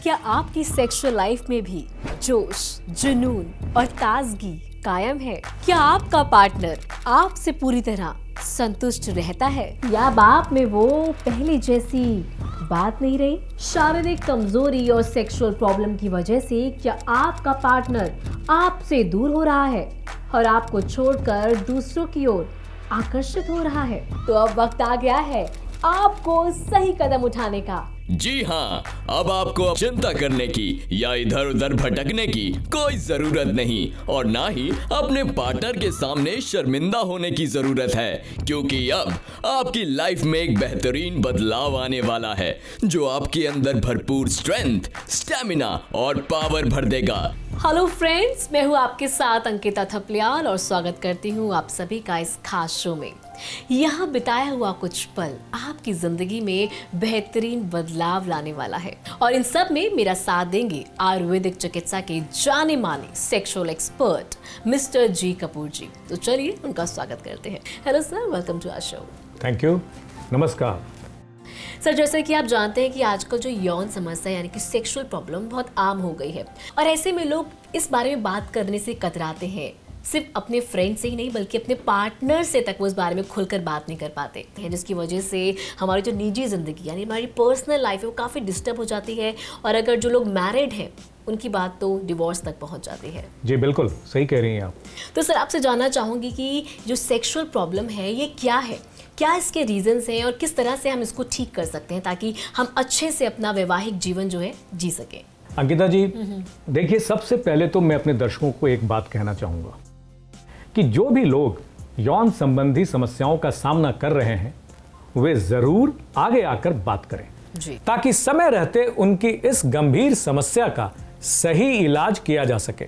क्या आपकी sexual life में भी जोश, जुनून और ताजगी कायम है? क्या आपका पार्टनर आपसे पूरी तरह संतुष्ट रहता है या अब आप में वो पहले जैसी बात नहीं रही? शारीरिक कमजोरी और सेक्सुअल प्रॉब्लम की वजह से क्या आपका पार्टनर आपसे दूर हो रहा है और आपको छोड़कर दूसरों की ओर आकर्षित हो रहा है? तो अब वक्त आ गया है आपको सही कदम उठाने का। जी हाँ, अब आपको चिंता करने की या इधर उधर भटकने की कोई जरूरत नहीं और ना ही अपने पार्टनर के सामने शर्मिंदा होने की जरूरत है, क्योंकि अब आपकी लाइफ में एक बेहतरीन बदलाव आने वाला है जो आपके अंदर भरपूर स्ट्रेंथ, स्टेमिना और पावर भर देगा। हेलो फ्रेंड्स, मैं हूँ आपके साथ अंकिता थपलियाल और स्वागत करती हूँ आप सभी का इस खास शो में। यहाँ बिताया हुआ कुछ पल आपकी जिंदगी में बेहतरीन बदलाव लाने वाला है और इन सब में मेरा साथ देंगे आयुर्वेदिक चिकित्सा के जाने माने sexual expert mister G Kapoor ji. तो चलिए उनका स्वागत करते हैं। Hello sir, welcome to our show. Thank you, नमस्कार। सर, जैसे कि आप जानते हैं कि आजकल जो यौन समस्या यानी कि सेक्सुअल प्रॉब्लम बहुत आम हो गई है और ऐसे में लोग इस बारे में बात करने से कतराते हैं। सिर्फ अपने फ्रेंड से ही नहीं बल्कि अपने पार्टनर से तक वो इस बारे में खुलकर बात नहीं कर पाते हैं, जिसकी वजह से हमारी जो निजी ज़िंदगी यानी हमारी पर्सनल लाइफ है वो काफ़ी डिस्टर्ब हो जाती है और अगर जो लोग मैरिड हैं उनकी बात तो डिवोर्स तक पहुंच जाती है। जी बिल्कुल सही कह रही हैं आप। तो सर, आपसे जानना चाहूँगी कि जो सेक्सुअल प्रॉब्लम है ये क्या है, क्या इसके रीजंस हैं और किस तरह से हम इसको ठीक कर सकते हैं ताकि हम अच्छे से अपना वैवाहिक जीवन जो है जी सकें। अंकिता जी, देखिए, सबसे पहले तो मैं अपने दर्शकों को एक बात कहना चाहूँगा कि जो भी लोग यौन संबंधी समस्याओं का सामना कर रहे हैं वे ज़रूर आगे आकर बात करें जी, ताकि समय रहते उनकी इस गंभीर समस्या का सही इलाज किया जा सके।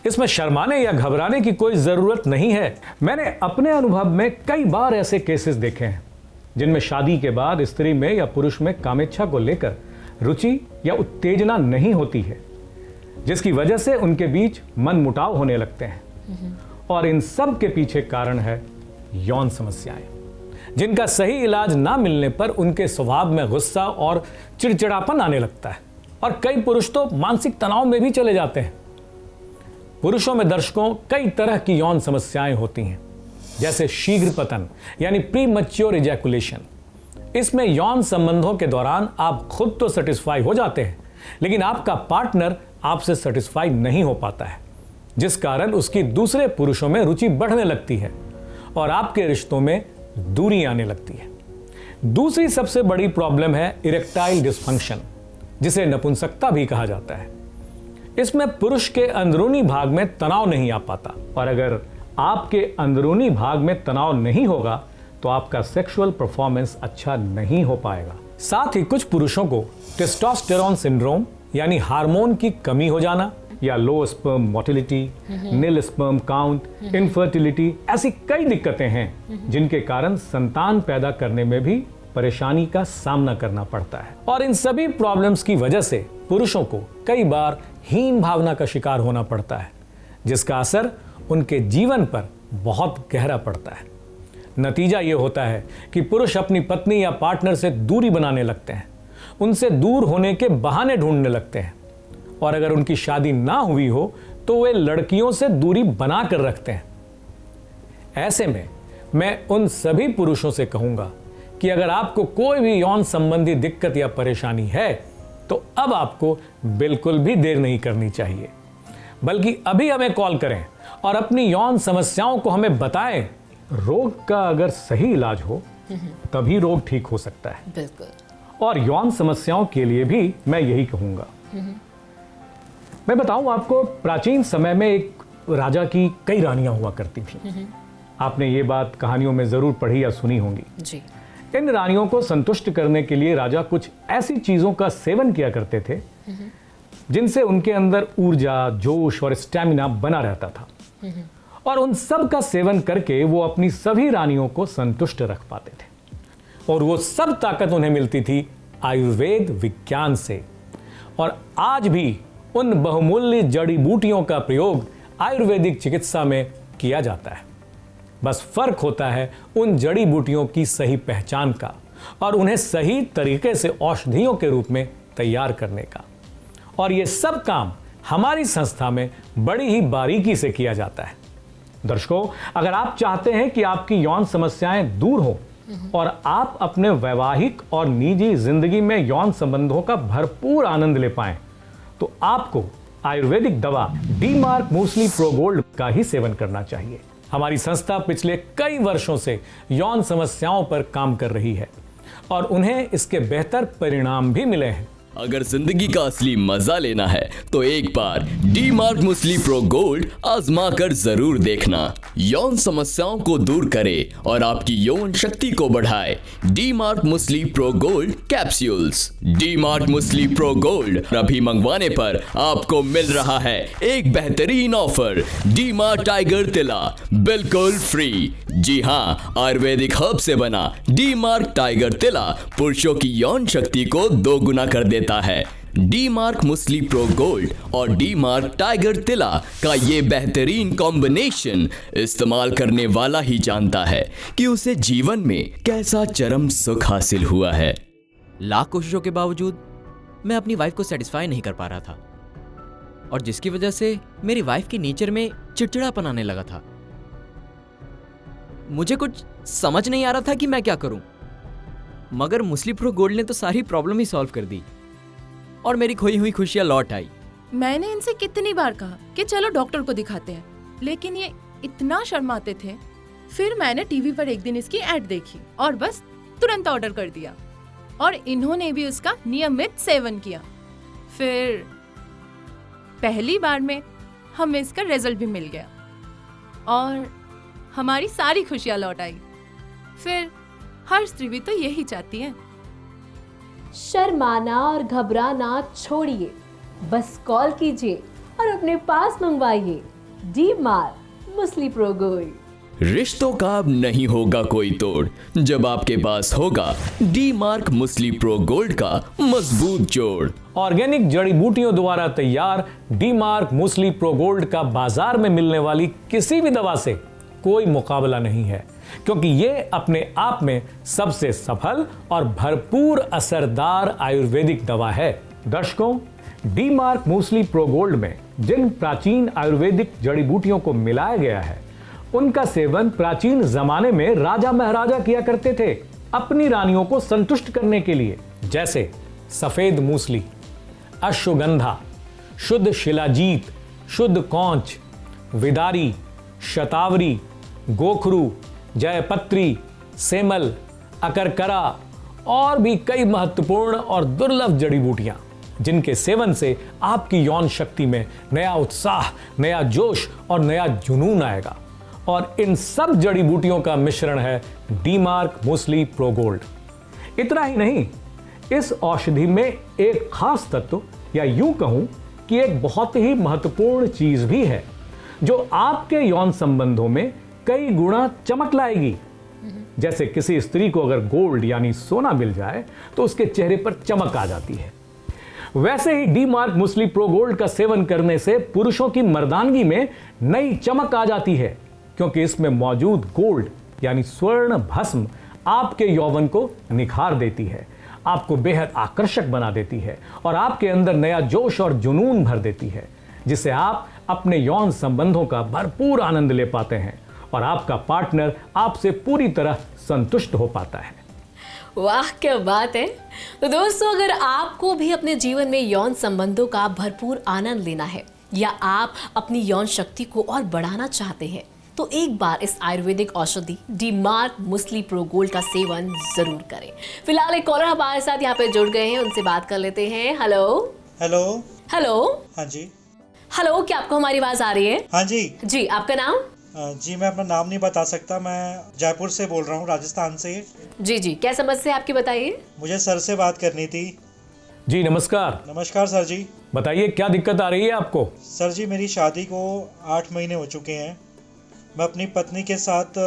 इसमें शर्माने या घबराने की कोई ज़रूरत नहीं है। मैंने अपने अनुभव में कई बार ऐसे केसेस देखे हैं जिनमें शादी के बाद स्त्री में या पुरुष में कामेच्छा को लेकर रुचि या उत्तेजना नहीं होती है, जिसकी वजह से उनके बीच मनमुटाव होने लगते हैं और इन सब के पीछे कारण है यौन समस्याएं, जिनका सही इलाज ना मिलने पर उनके स्वभाव में गुस्सा और चिड़चिड़ापन आने लगता है और कई पुरुष तो मानसिक तनाव में भी चले जाते हैं। पुरुषों में दर्शकों कई तरह की यौन समस्याएं होती हैं, जैसे शीघ्र पतन यानी प्रीमैच्योर इजैकुलेशन। इसमें यौन संबंधों के दौरान आप खुद तो सेटिस्फाई हो जाते हैं लेकिन आपका पार्टनर आपसे सेटिस्फाई नहीं हो पाता है, जिस कारण उसकी दूसरे पुरुषों में रुचि बढ़ने लगती है और आपके रिश्तों में दूरी आने लगती है। दूसरी सबसे बड़ी प्रॉब्लम है इरेक्टाइल डिस्फंक्शन, जिसे नपुंसकता भी कहा जाता है। इसमें पुरुष के अंदरूनी भाग में तनाव नहीं आ पाता और अगर आपके अंदरूनी भाग में तनाव नहीं होगा तो आपका सेक्सुअल परफॉर्मेंस अच्छा नहीं हो पाएगा। साथ ही कुछ पुरुषों को टेस्टोस्टेरोन सिंड्रोम यानी हार्मोन की कमी हो जाना या लो स्पर्म मोटिलिटी, नील स्पर्म काउंट, इनफर्टिलिटी, ऐसी कई दिक्कतें हैं जिनके कारण संतान पैदा करने में भी परेशानी का सामना करना पड़ता है और इन सभी प्रॉब्लम्स की वजह से पुरुषों को कई बार हीन भावना का शिकार होना पड़ता है, जिसका असर उनके जीवन पर बहुत गहरा पड़ता है। नतीजा ये होता है कि पुरुष अपनी पत्नी या पार्टनर से दूरी बनाने लगते हैं, उनसे दूर होने के बहाने ढूंढने लगते हैं और अगर उनकी शादी ना हुई हो तो वे लड़कियों से दूरी बना कर रखते हैं। ऐसे में मैं उन सभी पुरुषों से कहूंगा कि अगर आपको कोई भी यौन संबंधी दिक्कत या परेशानी है तो अब आपको बिल्कुल भी देर नहीं करनी चाहिए, बल्कि अभी हमें कॉल करें और अपनी यौन समस्याओं को हमें बताएं। रोग का अगर सही इलाज हो तभी रोग ठीक हो सकता है। बिल्कुल। और यौन समस्याओं के लिए भी मैं यही कहूंगा। मैं बताऊं आपको, प्राचीन समय में एक राजा की कई रानियां हुआ करती थी। आपने ये बात कहानियों में जरूर पढ़ी या सुनी होंगी जी। इन रानियों को संतुष्ट करने के लिए राजा कुछ ऐसी चीजों का सेवन किया करते थे जिनसे उनके अंदर ऊर्जा, जोश और स्टैमिना बना रहता था और उन सब का सेवन करके वो अपनी सभी रानियों को संतुष्ट रख पाते थे और वो सब ताकत उन्हें मिलती थी आयुर्वेद विज्ञान से। और आज भी उन बहुमूल्य जड़ी बूटियों का प्रयोग आयुर्वेदिक चिकित्सा में किया जाता है। बस फर्क होता है उन जड़ी बूटियों की सही पहचान का और उन्हें सही तरीके से औषधियों के रूप में तैयार करने का। और ये सब काम हमारी संस्था में बड़ी ही बारीकी से किया जाता है। दर्शकों, अगर आप चाहते हैं कि आपकी यौन समस्याएं दूर हो और आप अपने वैवाहिक और निजी जिंदगी में यौन संबंधों का भरपूर आनंद ले पाएं, तो आपको आयुर्वेदिक दवा डी-मार्क मूसली प्रो गोल्ड का ही सेवन करना चाहिए। हमारी संस्था पिछले कई वर्षों से यौन समस्याओं पर काम कर रही है और उन्हें इसके बेहतर परिणाम भी मिले हैं। अगर जिंदगी का असली मजा लेना है तो एक बार डी-मार्क मूसली प्रो गोल्ड आजमा कर जरूर देखना। यौन समस्याओं को दूर करे और आपकी यौन शक्ति को बढ़ाए। डी-मार्क मूसली प्रो गोल्ड कैप्सूल्स। डी-मार्क मूसली प्रो गोल्ड अभी मंगवाने पर आपको मिल रहा है एक बेहतरीन ऑफर, डी-मार्क टाइगर तिला बिल्कुल फ्री। जी हाँ, आयुर्वेदिक हर्ब से बना डी-मार्क टाइगर तिला पुरुषों की यौन शक्ति को दोगुना कर देता है। डी-मार्क मूसली प्रो गोल्ड और डी-मार्क टाइगर तिला का ये बेहतरीन कॉम्बिनेशन इस्तेमाल करने वाला ही जानता है कि उसे जीवन में कैसा चरम सुख हासिल हुआ है। लाख कोशिशों के बावजूद मैं अपनी वाइफ को सेटिस्फाई नहीं कर पा रहा था और जिसकी वजह से मेरी वाइफ के नेचर में चिड़चिड़ापन आने लगा था। मुझे कुछ समझ नहीं आ रहा था कि मैं क्या करूं, मगर मूसली प्रो गोल्ड ने तो सारी प्रॉब्लम ही सॉल्व कर दी और मेरी खोई हुई खुशियां लौट आई। मैंने इनसे कितनी बार कहा कि चलो डॉक्टर को दिखाते हैं, लेकिन ये इतना शर्माते थे। फिर मैंने टीवी पर एक दिन इसकी ऐड देखी और बस तुरंत ऑर्डर कर दिया और इन्होंने भी उसका नियमित सेवन किया। फिर पहली बार में हमें इसका रिजल्ट भी मिल गया और हमारी सारी खुशियां लौट आई। फिर हर स्त्री भी तो यही चाहती है। शर्माना और घबराना छोड़िए, बस कॉल कीजिए और अपने पास मंगवाइए डी-मार्क मूसली प्रो गोल्ड। रिश्तों का अब नहीं होगा कोई तोड़ जब आपके पास होगा डी-मार्क मूसली प्रो गोल्ड का मजबूत जोड़। ऑर्गेनिक जड़ी बूटियों द्वारा तैयार डी-मार्क मूसली प्रो गोल्ड का बाजार में मिलने वाली किसी भी दवा से कोई मुकाबला नहीं है, क्योंकि ये अपने आप में सबसे सफल और भरपूर असरदार आयुर्वेदिक दवा है। दर्शकों, डी-मार्क मूसली प्रो गोल्ड में जिन प्राचीन आयुर्वेदिक जड़ी बूटियों को मिलाया गया है, उनका सेवन प्राचीन जमाने में राजा महाराजा किया करते थे अपनी रानियों को संतुष्ट करने के लिए। जैसे सफेद मूसली, अश्वगंधा, शुद्ध शिलाजीत, शुद्ध कौंच, विदारी, शतावरी, गोखरू, जयपत्री, सेमल, अकरकरा और भी कई महत्वपूर्ण और दुर्लभ जड़ी बूटियां, जिनके सेवन से आपकी यौन शक्ति में नया उत्साह, नया जोश और नया जुनून आएगा। और इन सब जड़ी बूटियों का मिश्रण है डी-मार्क मूसली प्रो गोल्ड। इतना ही नहीं, इस औषधि में एक खास तत्व या यूं कहूं कि एक बहुत ही महत्वपूर्ण चीज भी है जो आपके यौन संबंधों में कई गुना चमक लाएगी। जैसे किसी स्त्री को अगर गोल्ड यानी सोना मिल जाए तो उसके चेहरे पर चमक आ जाती है, वैसे ही डी-मार्क मूसली प्रो गोल्ड का सेवन करने से पुरुषों की मर्दानगी में नई चमक आ जाती है, क्योंकि इसमें मौजूद गोल्ड यानी स्वर्ण भस्म आपके यौवन को निखार देती है, आपको बेहद आकर्षक बना देती है और आपके अंदर नया जोश और जुनून भर देती है, जिससे आप अपने यौन संबंधों का भरपूर आनंद ले पाते हैं और आपका पार्टनर आपसे पूरी तरह संतुष्ट हो पाता है। वाह, क्या बात है। तो दोस्तों, अगर आपको भी अपने जीवन में यौन संबंधों का भरपूर आनंद लेना है या आप अपनी यौन शक्ति को और बढ़ाना चाहते हैं, तो एक बार इस आयुर्वेदिक औषधि डी-मार्क मूसली प्रो गोल्ड का सेवन जरूर करें। फिलहाल एक कॉलर हमारे साथ यहाँ पे जुड़ गए हैं, उनसे बात कर लेते हैं। हेलो हेलो हेलो हाँ जी। हेलो, क्या आपको हमारी आवाज आ रही है? हाँ जी जी, आपका नाम? जी, मैं अपना नाम नहीं बता सकता, मैं जयपुर से बोल रहा हूँ, राजस्थान से। जी जी, क्या समस्या है आपकी, बताइए। मुझे सर से बात करनी थी। जी नमस्कार। नमस्कार सर जी। बताइए क्या दिक्कत आ रही है आपको? सर जी, मेरी शादी को 8 महीने हो चुके हैं। मैं अपनी पत्नी के साथ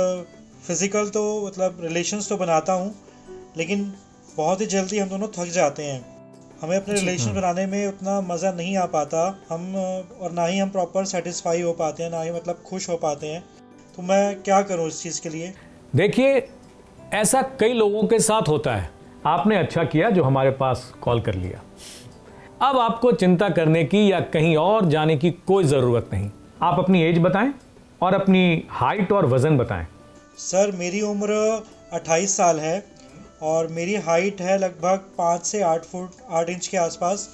फिजिकल तो मतलब रिलेशंस तो बनाता हूँ, लेकिन बहुत ही जल्दी हम दोनों थक जाते हैं। हमें अपने रिलेशन बनाने में उतना मज़ा नहीं आ पाता हम, और ना ही हम प्रॉपर सेटिस्फाई हो पाते हैं, ना ही मतलब खुश हो पाते हैं। तो मैं क्या करूं इस चीज़ के लिए? देखिए, ऐसा कई लोगों के साथ होता है। आपने अच्छा किया जो हमारे पास कॉल कर लिया। अब आपको चिंता करने की या कहीं और जाने की कोई ज़रूरत नहीं। आप अपनी एज बताएं और अपनी हाइट और वज़न बताएं। सर मेरी उम्र 28 साल है और मेरी हाइट है लगभग 5 से 8 फुट 8 इंच के आसपास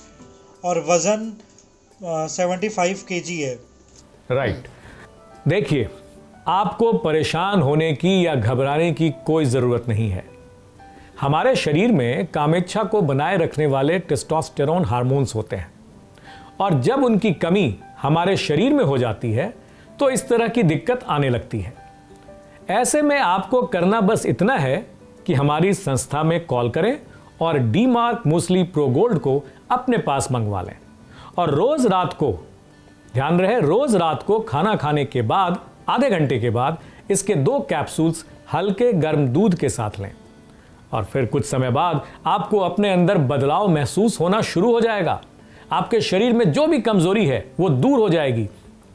और वज़न 75 केजी है। राइट। देखिए, आपको परेशान होने की या घबराने की कोई ज़रूरत नहीं है। हमारे शरीर में कामेच्छा को बनाए रखने वाले टेस्टोस्टेरोन हार्मोन्स होते हैं और जब उनकी कमी हमारे शरीर में हो जाती है तो इस तरह की दिक्कत आने लगती है। ऐसे में आपको करना बस इतना है कि हमारी संस्था में कॉल करें और डी-मार्क मूसली प्रो गोल्ड को अपने पास मंगवा लें और रोज़ रात को, ध्यान रहे, रोज़ रात को खाना खाने के बाद आधे घंटे के बाद इसके 2 कैप्सूल्स हल्के गर्म दूध के साथ लें और फिर कुछ समय बाद आपको अपने अंदर बदलाव महसूस होना शुरू हो जाएगा। आपके शरीर में जो भी कमजोरी है वो दूर हो जाएगी,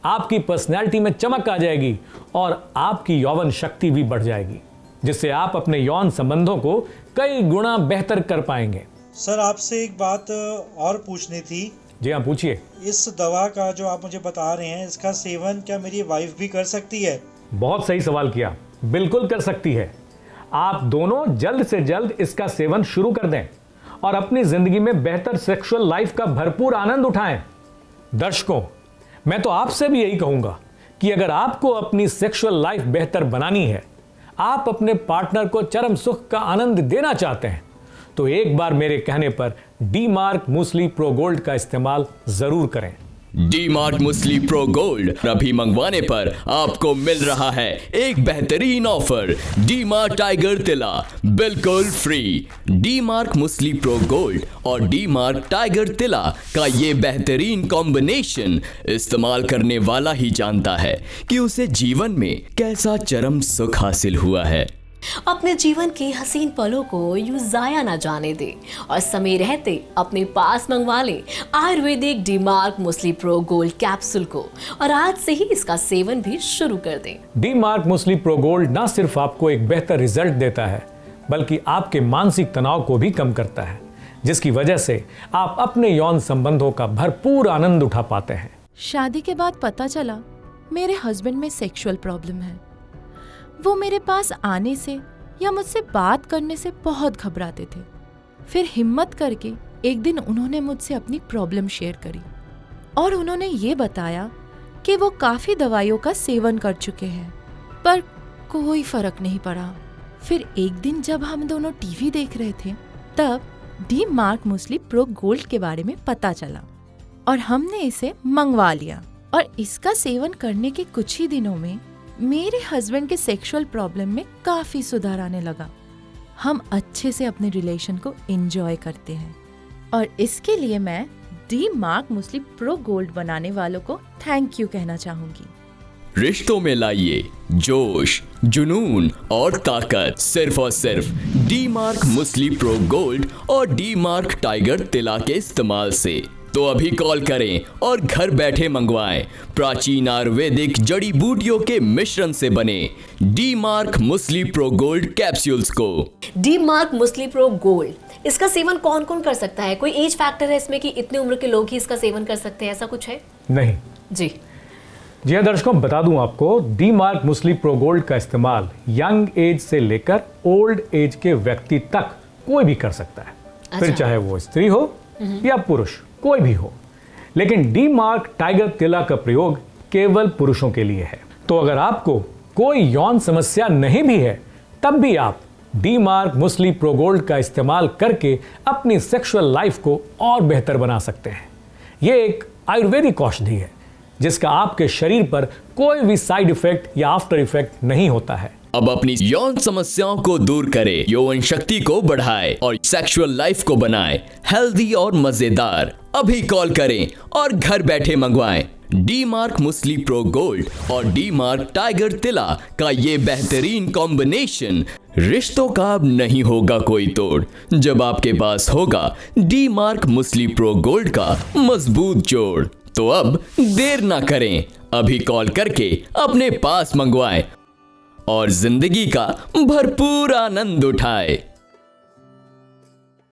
आपकी पर्सनैलिटी में चमक आ जाएगी और आपकी यौवन शक्ति भी बढ़ जाएगी, जिससे आप अपने यौन संबंधों को कई गुना बेहतर कर पाएंगे। सर आपसे एक बात और पूछनी थी। जी हाँ, पूछिए। इस दवा का जो आप मुझे बता रहे हैं, इसका सेवन क्या मेरी वाइफ भी कर सकती है? बहुत सही सवाल किया। बिल्कुल कर सकती है। आप दोनों जल्द से जल्द इसका सेवन शुरू कर दें और अपनी जिंदगी में बेहतर सेक्सुअल लाइफ का भरपूर आनंद उठाएं। दर्शकों, मैं तो आपसे भी यही कहूंगा कि अगर आपको अपनी सेक्सुअल लाइफ बेहतर बनानी है, आप अपने पार्टनर को चरम सुख का आनंद देना चाहते हैं, तो एक बार मेरे कहने पर डी-मार्क मूसली प्रो गोल्ड का इस्तेमाल जरूर करें। डी-मार्क मूसली प्रो गोल्ड अभी मंगवाने पर आपको मिल रहा है एक बेहतरीन ऑफर, डी-मार्क टाइगर तिला बिल्कुल फ्री। डी-मार्क मूसली प्रो गोल्ड और डी-मार्क टाइगर तिला का ये बेहतरीन कॉम्बिनेशन इस्तेमाल करने वाला ही जानता है कि उसे जीवन में कैसा चरम सुख हासिल हुआ है। अपने जीवन के हसीन पलों को यूं जाया ना जाने दे और समय रहते अपने पास मंगवा ले आयुर्वेदिक डी-मार्क मूसली प्रो गोल्ड कैप्सूल को और आज से ही इसका सेवन भी शुरू कर दें। डी-मार्क मूसली प्रो गोल्ड ना सिर्फ आपको एक बेहतर रिजल्ट देता है, बल्कि आपके मानसिक तनाव को भी कम करता है, जिसकी वजह से आप अपने यौन संबंधों का भरपूर आनंद उठा पाते हैं। शादी के बाद पता चला मेरे हस्बैंड में सेक्सुअल प्रॉब्लम है। वो मेरे पास आने से या मुझसे बात करने से बहुत घबराते थे। फिर हिम्मत करके एक दिन उन्होंने मुझसे अपनी प्रॉब्लम शेयर करी और उन्होंने ये बताया कि वो काफ़ी दवाइयों का सेवन कर चुके हैं पर कोई फर्क नहीं पड़ा। फिर एक दिन जब हम दोनों टीवी देख रहे थे तब डी-मार्क मूसली प्रो गोल्ड के बारे में पता चला और हमने इसे मंगवा लिया और इसका सेवन करने के कुछ ही दिनों में मेरे हस्बैंड के सेक्सुअल प्रॉब्लम में काफी सुधार आने लगा। हम अच्छे से अपने रिलेशन को एंजॉय करते हैं और इसके लिए मैं डी-मार्क मूसली प्रो गोल्ड बनाने वालों को थैंक यू कहना चाहूंगी। रिश्तों में लाइए जोश, जुनून और ताकत सिर्फ और सिर्फ डी-मार्क मूसली प्रो गोल्ड और डी-मार्क टाइगर तिला के इस्तेमाल से। तो अभी कॉल करें और घर बैठे मंगवाएं प्राचीन आयुर्वेदिक जड़ी बूटियों के मिश्रण से बने डी-मार्क मूसली प्रो गोल्ड कैप्सूल्स को। डी-मार्क मूसली प्रो गोल्ड, इसका सेवन कौन कौन कर सकता है? कोई एज फैक्टर है इसमें कि इतनी उम्र के लोग ही इसका सेवन कर सकते हैं, ऐसा कुछ है? नहीं जी हाँ दर्शकों, बता दूं आपको, डी-मार्क मूसली प्रो गोल्ड का इस्तेमाल यंग एज से लेकर ओल्ड एज के व्यक्ति तक कोई भी कर सकता है। फिर चाहे वो स्त्री हो या पुरुष, कोई भी हो। लेकिन डी-मार्क टाइगर तिला का प्रयोग केवल पुरुषों के लिए है। तो अगर आपको कोई यौन समस्या नहीं भी है तब भी आप डी-मार्क मूसली प्रो गोल्ड का इस्तेमाल करके अपनी सेक्सुअल लाइफ को और बेहतर बना सकते हैं। यह एक आयुर्वेदिक औषधि है जिसका आपके शरीर पर कोई भी साइड इफेक्ट या आफ्टर इफेक्ट नहीं होता है। अब अपनी यौन समस्याओं को दूर करें, यौवन शक्ति को बढ़ाए और सेक्सुअल लाइफ को बनाए हेल्दी और मजेदार। अभी कॉल करें और घर बैठे मंगवाएं डी-मार्क मूसली प्रो गोल्ड और डी-मार्क टाइगर तिला का ये बेहतरीन कॉम्बिनेशन। रिश्तों का अब नहीं होगा कोई तोड़ जब आपके पास होगा डी-मार्क मूसली प्रो गोल्ड का मजबूत जोड़। तो अब देर ना करें, अभी कॉल करके अपने पास मंगवाएं और जिंदगी का भरपूर आनंद उठाएं।